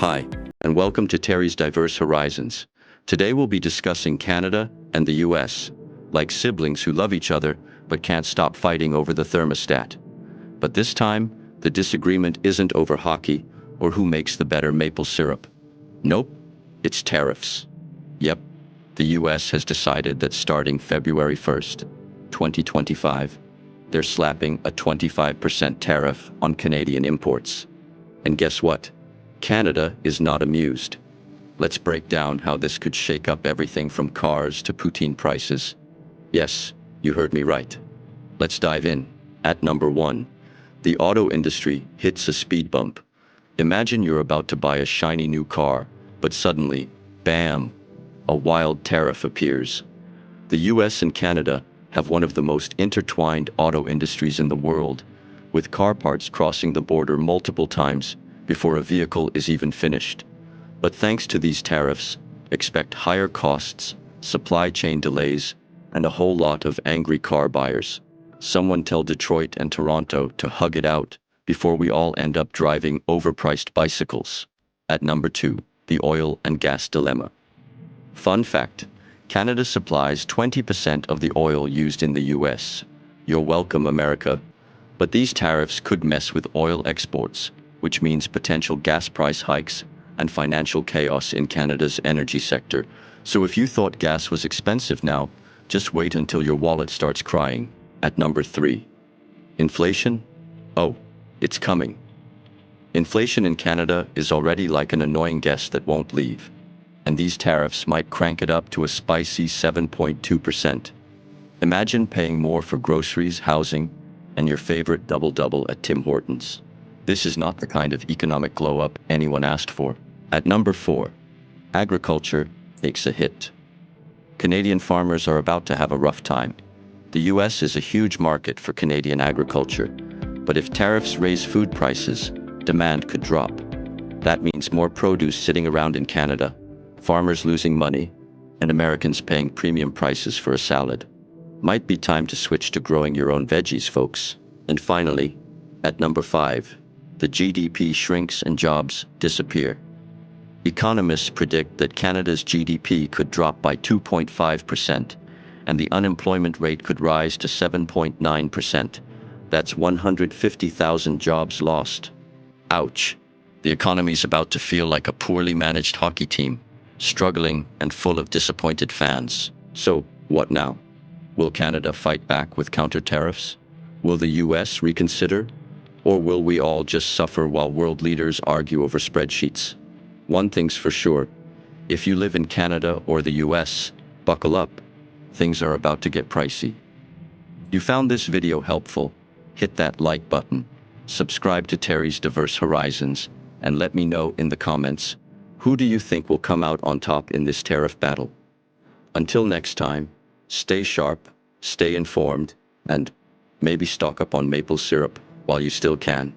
Hi, and welcome to Terry's Diverse Horizons. Today we'll be discussing Canada and the US, like siblings who love each other but can't stop fighting over the thermostat. But this time, the disagreement isn't over hockey or who makes the better maple syrup. Nope, it's tariffs. Yep, the US has decided that starting February 1st, 2025, they're slapping a 25% tariff on Canadian imports. And guess what? Canada is not amused. Let's break down how this could shake up everything from cars to poutine prices. Yes, you heard me right. Let's dive in. At number 1, the auto industry hits a speed bump. Imagine you're about to buy a shiny new car, but suddenly, bam, a wild tariff appears. The US and Canada have one of the most intertwined auto industries in the world, with car parts crossing the border multiple times before a vehicle is even finished. But thanks to these tariffs, expect higher costs, supply chain delays, and a whole lot of angry car buyers. Someone tell Detroit and Toronto to hug it out before we all end up driving overpriced bicycles. At number 2, the oil and gas dilemma. Fun fact, Canada supplies 20% of the oil used in the US. You're welcome, America. But these tariffs could mess with oil exports, which means potential gas price hikes and financial chaos in Canada's energy sector. So if you thought gas was expensive now, just wait until your wallet starts crying. At number 3, inflation? Oh, it's coming. Inflation in Canada is already like an annoying guest that won't leave. And these tariffs might crank it up to a spicy 7.2%. Imagine paying more for groceries, housing, and your favorite double-double at Tim Hortons. This is not the kind of economic glow-up anyone asked for. At number 4, agriculture takes a hit. Canadian farmers are about to have a rough time. The US is a huge market for Canadian agriculture, but if tariffs raise food prices, demand could drop. That means more produce sitting around in Canada, farmers losing money, and Americans paying premium prices for a salad. Might be time to switch to growing your own veggies, folks. And finally, at number 5, the GDP shrinks and jobs disappear. Economists predict that Canada's GDP could drop by 2.5%, and the unemployment rate could rise to 7.9%. That's 150,000 jobs lost. Ouch. The economy's about to feel like a poorly managed hockey team, struggling and full of disappointed fans. So, what now? Will Canada fight back with counter-tariffs? Will the US reconsider? Or will we all just suffer while world leaders argue over spreadsheets? One thing's for sure, if you live in Canada or the US, buckle up. Things are about to get pricey. You found this video helpful? Hit that like button, subscribe to Terry's Diverse Horizons, and let me know in the comments, who do you think will come out on top in this tariff battle? Until next time, stay sharp, stay informed, and maybe stock up on maple syrup while you still can.